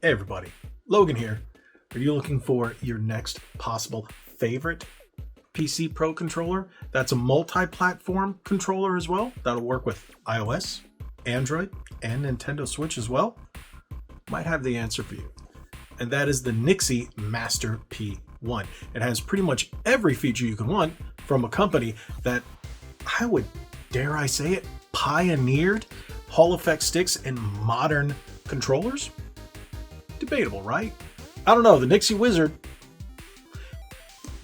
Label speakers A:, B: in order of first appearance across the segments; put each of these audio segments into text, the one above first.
A: Hey everybody, Logan here. Are you looking for your next possible favorite PC Pro controller that's a multi-platform controller as well? That'll work with iOS, Android, and Nintendo Switch as well? Might have the answer for you. And that is the NYXI Master P1. It has pretty much every feature you can want from a company that, I would dare I say it, pioneered Hall effect sticks and modern controllers. Debatable, right? I don't know, the NYXI wizard.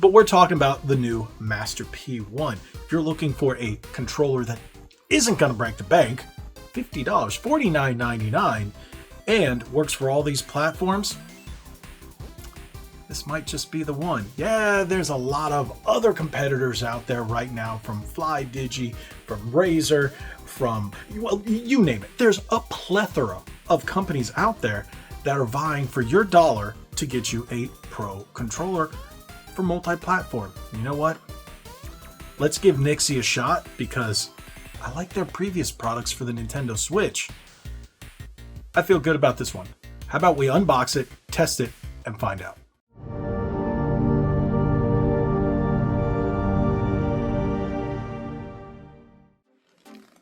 A: But we're talking about the new Master P1. If you're looking for a controller that isn't going to break the bank, $50, $49.99, and works for all these platforms, this might just be the one. Yeah, there's a lot of other competitors out there right now, from FlyDigi, from Razer, from, well, you name it. There's a plethora of companies out there that are vying for your dollar to get you a pro controller for multi-platform. You know what? Let's give NYXI a shot because I like their previous products for the Nintendo Switch. I feel good about this one. How about we unbox it, test it, and find out?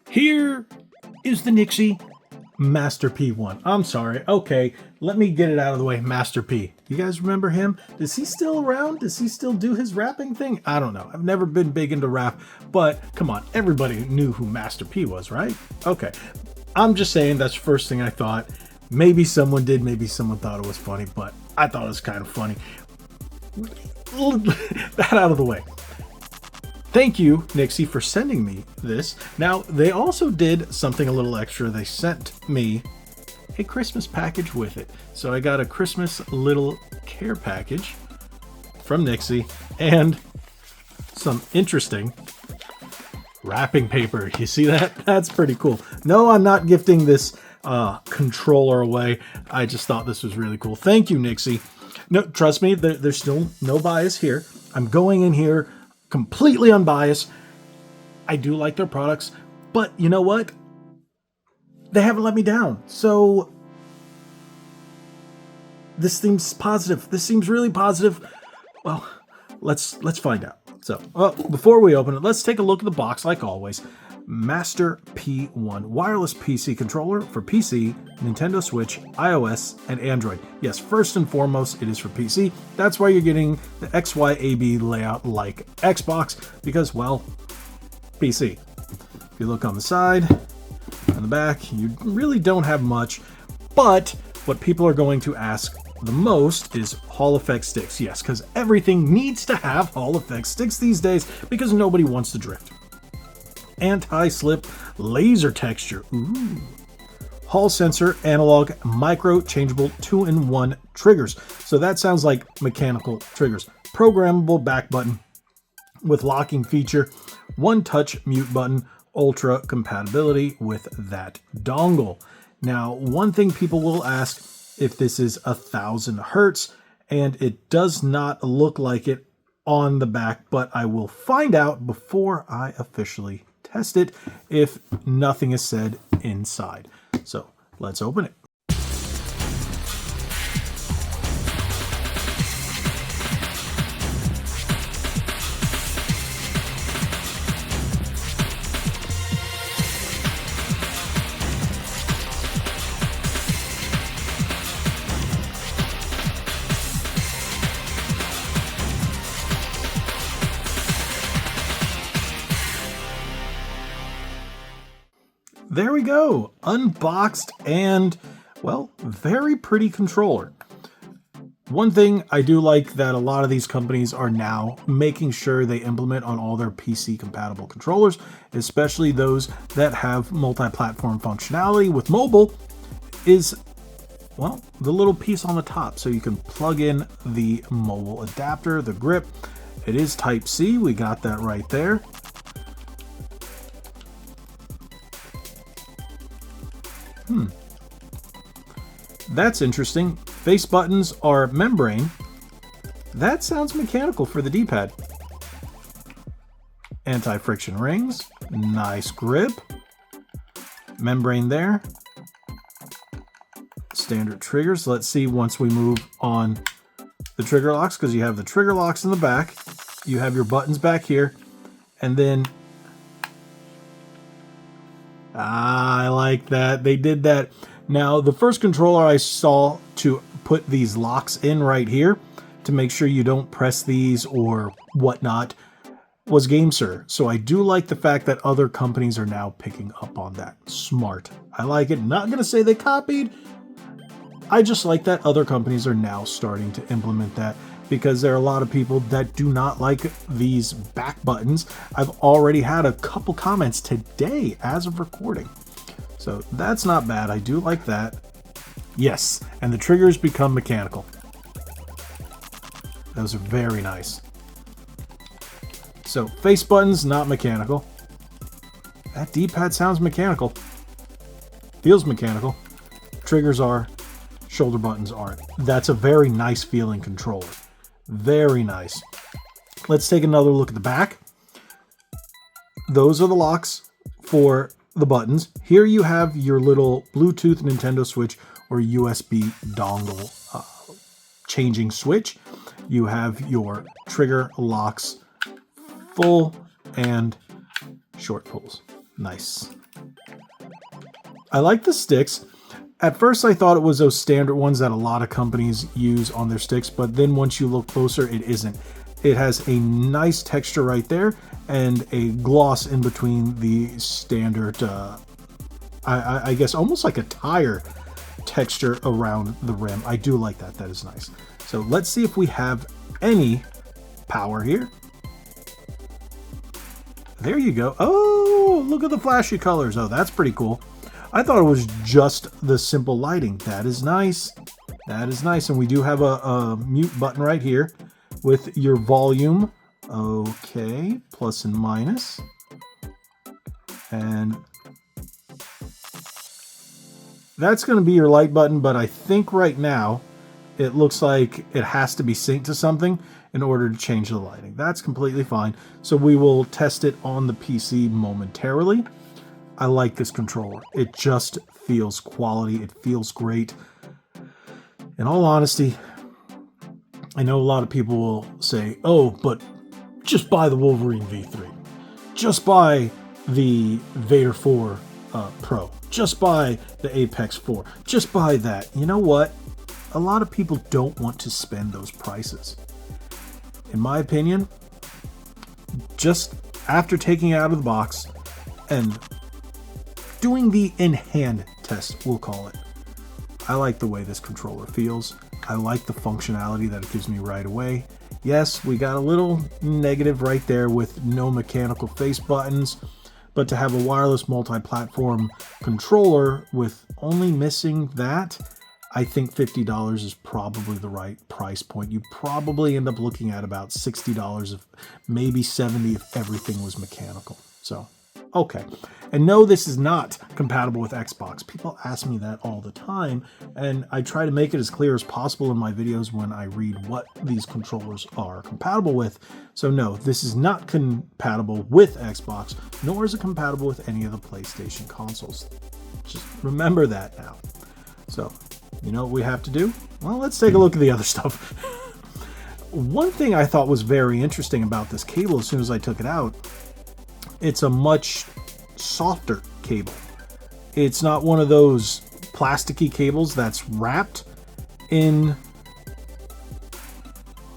A: Here is the NYXI Master P1. I'm sorry. Okay, let me get it out of the way. Master P. You guys remember him? Is he still around? Does he still do his rapping thing? I don't know. I've never been big into rap, but come on. Everybody knew who Master P was, right? Okay. I'm just saying that's the first thing I thought. Maybe someone did. Maybe someone thought it was funny, but I thought it was kind of funny. That out of the way. Thank you, NYXI, for sending me this. Now, they also did something a little extra. They sent me a Christmas package with it. So I got a Christmas little care package from NYXI and some interesting wrapping paper. You see that? That's pretty cool. No, I'm not gifting this controller away. I just thought this was really cool. Thank you, NYXI. No, trust me, there's still no bias here. I'm going in here completely unbiased. I do like their products, but you know what? They haven't let me down. So this seems positive. This seems really positive. Well, let's find out. So, before we open it, let's take a look at the box like always. Master P1 wireless PC controller for PC, Nintendo Switch, iOS, and Android. Yes, first and foremost, it is for PC. That's why you're getting the XYAB layout like Xbox, because, well, PC. If you look on the side, on the back, you really don't have much, but what people are going to ask the most is Hall effect sticks. Yes, because everything needs to have Hall effect sticks these days because nobody wants to drift. Anti-slip laser texture. Ooh. Hall sensor, analog, micro, changeable 2-in-1 triggers. So that sounds like mechanical triggers. Programmable back button with locking feature. One-touch mute button. Ultra compatibility with that dongle. Now, one thing people will ask if this is 1000 hertz, and it does not look like it on the back, but I will find out before I officially test it if nothing is said inside. So let's open it. There we go, unboxed and, well, very pretty controller. One thing I do like that a lot of these companies are now making sure they implement on all their PC compatible controllers, especially those that have multi-platform functionality with mobile, is, well, the little piece on the top. So you can plug in the mobile adapter, the grip. It is Type-C, we got that right there. That's interesting. Face buttons are membrane. That sounds mechanical for the D-pad. Anti-friction rings. Nice grip. Membrane there. standard triggers. Let's see once we move on the trigger locks, because you have the trigger locks in the back, you have your buttons back here, and then I like that. They did that. Now, the first controller I saw to put these locks in right here to make sure you don't press these or whatnot was GameSir. So I do like the fact that other companies are now picking up on that. Smart. I like it. Not going to say they copied. I just like that other companies are now starting to implement that, because there are a lot of people that do not like these back buttons. I've already had a couple comments today as of recording. So that's not bad. I do like that. Yes, and the triggers become mechanical. Those are very nice. So face buttons, not mechanical. That D-pad sounds mechanical. Feels mechanical. Triggers are, shoulder buttons aren't. That's a very nice feeling controller. Very nice. Let's take another look at the back. Those are the locks for the buttons. Here you have your little Bluetooth Nintendo Switch or USB dongle changing switch. You have your trigger locks, full and short pulls. Nice. I like the sticks. At first I thought it was those standard ones that a lot of companies use on their sticks, but then once you look closer, it isn't. It has a nice texture right there and a gloss in between the standard, I guess almost like a tire texture around the rim. I do like that. That is nice. So let's see if we have any power here. There you go. Oh, look at the flashy colors. Oh, that's pretty cool. I thought it was just the simple lighting. That is nice. That is nice. And we do have a mute button right here with your volume. Okay, plus and minus. And that's going to be your light button, but I think right now it looks like it has to be synced to something in order to change the lighting. That's completely fine. So we will test it on the PC momentarily. I like this controller. It just feels quality. It feels great. In all honesty, I know a lot of people will say, oh, but just buy the Wolverine V3. Just buy the Vader 4 Pro. Just buy the Apex 4. Just buy that. You know what? A lot of people don't want to spend those prices. In my opinion, just after taking it out of the box and doing the in-hand test, we'll call it, I like the way this controller feels. I like the functionality that it gives me right away. Yes, we got a little negative right there with no mechanical face buttons, but to have a wireless multi-platform controller with only missing that, I think $50 is probably the right price point. You probably end up looking at about $60, if maybe $70 if everything was mechanical. So, okay. And no, this is not compatible with Xbox. People ask me that all the time, and I try to make it as clear as possible in my videos when I read what these controllers are compatible with. So no, this is not compatible with Xbox, nor is it compatible with any of the PlayStation consoles. Just remember that now. So, you know what we have to do? Well, let's take a look at the other stuff. One thing I thought was very interesting about this cable as soon as I took it out, it's a much softer cable. It's not one of those plasticky cables that's wrapped in,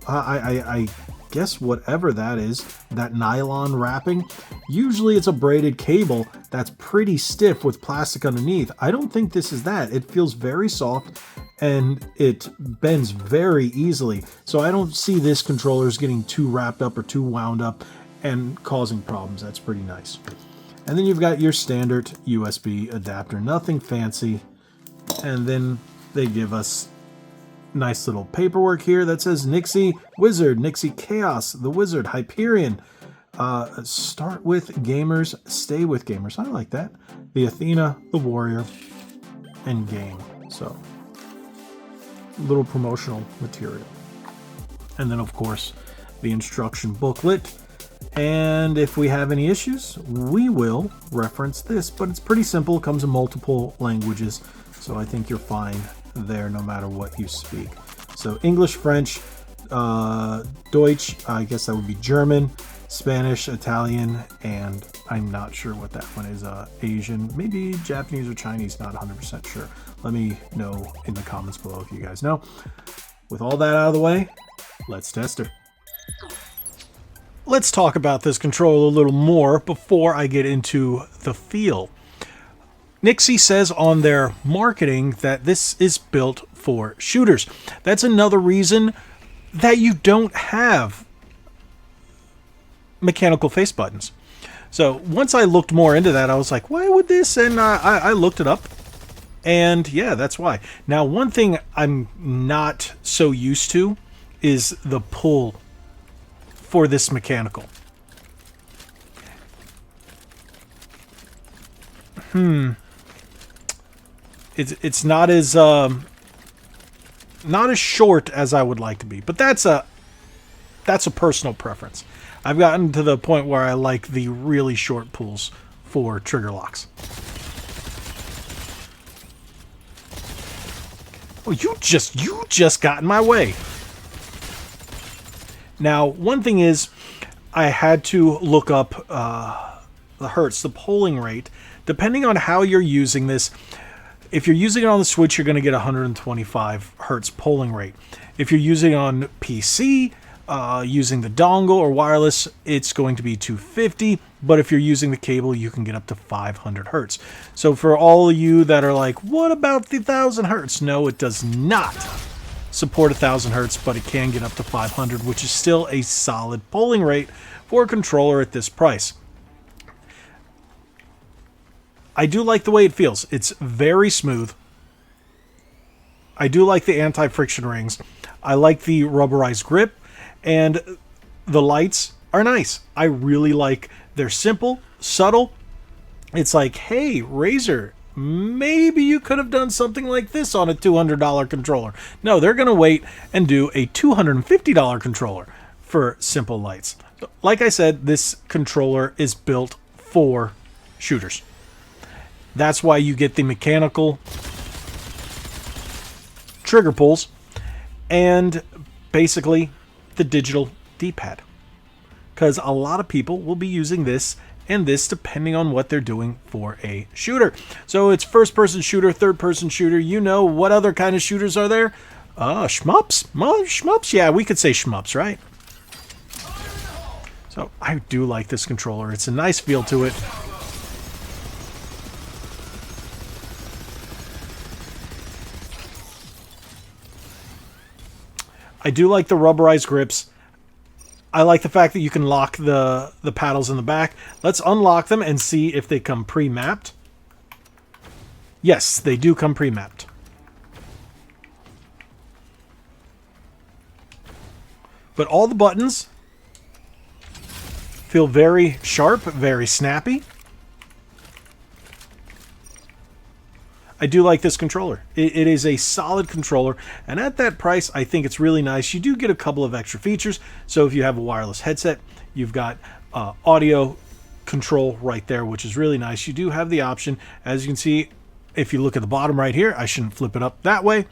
A: I guess whatever that is, that nylon wrapping. Usually it's a braided cable that's pretty stiff with plastic underneath. I don't think this is that. It feels very soft and it bends very easily. So I don't see this controller as getting too wrapped up or too wound up and causing problems. That's pretty nice. And then you've got your standard USB adapter, nothing fancy. And then they give us nice little paperwork here that says NYXI Wizard, NYXI Chaos, the Wizard, Hyperion. Start with gamers, stay with gamers. I like that. The Athena, the Warrior, and Game. So, little promotional material. And then, of course, the instruction booklet. And if we have any issues, we will reference this. But it's pretty simple. It comes in multiple languages. So I think you're fine there no matter what you speak. So English, French, Deutsch, I guess that would be German, Spanish, Italian, and I'm not sure what that one is, Asian, maybe Japanese or Chinese, not 100% sure. Let me know in the comments below if you guys know. With all that out of the way, let's test her. Let's talk about this controller a little more before I get into the feel. NYXI says on their marketing that this is built for shooters. That's another reason that you don't have mechanical face buttons. So once I looked more into that, I was like, why would this? And I looked it up. And yeah, that's why. Now, one thing I'm not so used to is the pull for this mechanical. It's not as short as I would like to be, but that's a personal preference. I've gotten to the point where I like the really short pulls for trigger locks. Oh, you just got in my way. Now, one thing is, I had to look up the hertz, the polling rate. Depending on how you're using this, if you're using it on the Switch, you're going to get 125 hertz polling rate. If you're using it on PC, using the dongle or wireless, it's going to be 250. But if you're using the cable, you can get up to 500 hertz. So for all of you that are like, what about the 1000 hertz? No, it does not support 1000 hertz, but it can get up to 500, which is still a solid polling rate for a controller at this price. I do like the way it feels. It's very smooth. I do like the anti-friction rings. I like the rubberized grip, and the lights are nice. I really like, they're simple, subtle. It's like, hey, Razer, maybe you could have done something like this on a $200 controller. No, they're going to wait and do a $250 controller for simple lights. Like I said, this controller is built for shooters. That's why you get the mechanical trigger pulls and basically the digital D-pad. Because a lot of people will be using this and this depending on what they're doing for a shooter. So it's first-person shooter, third-person shooter. You know, what other kind of shooters are there? Shmups? Shmups? Yeah, we could say shmups, right? So I do like this controller. It's a nice feel to it. I do like the rubberized grips. I like the fact that you can lock the paddles in the back. Let's unlock them and see if they come pre-mapped. Yes, they do come pre-mapped. But all the buttons feel very sharp, very snappy. I do like this controller. It is a solid controller, and at that price, I think it's really nice. You do get a couple of extra features. So if you have a wireless headset, you've got audio control right there, which is really nice. You do have the option, as you can see, if you look at the bottom right here, I shouldn't flip it up that way.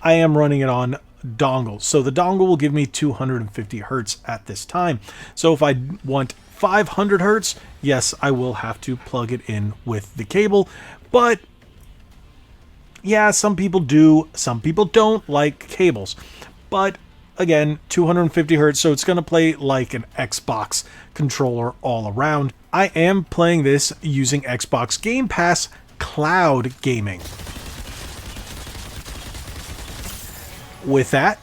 A: I am running it on dongle. So the dongle will give me 250 hertz at this time. So if I want 500 hertz, yes, I will have to plug it in with the cable. But yeah, some people do, some people don't like cables. But again, 250 hertz, so it's going to play like an Xbox controller all around. I am playing this using Xbox Game Pass Cloud Gaming. With that,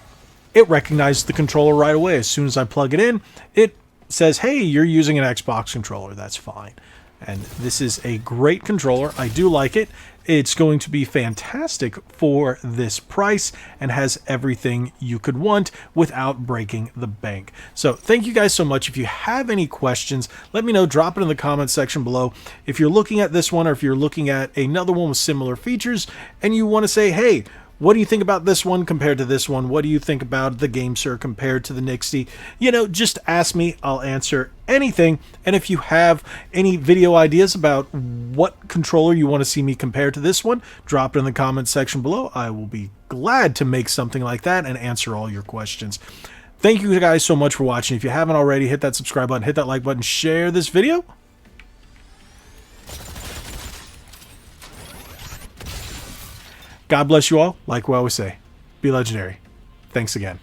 A: it recognizes the controller right away. As soon as I plug it in, it says, hey, you're using an Xbox controller. That's fine. And this is a great controller. I do like it. It's going to be fantastic for this price and has everything you could want without breaking the bank. So thank you guys so much. If you have any questions, let me know. Drop it in the comment section below. If you're looking at this one or if you're looking at another one with similar features and you want to say, hey, What do you think about this one compared to this one? What do you think about the GameSir compared to the NYXI? You know, just ask me. I'll answer anything. And if you have any video ideas about what controller you want to see me compare to this one, drop it in the comments section below. I will be glad to make something like that and answer all your questions. Thank you guys so much for watching. If you haven't already, hit that subscribe button, hit that like button, share this video. God bless you all. Like we always say, be legendary. Thanks again.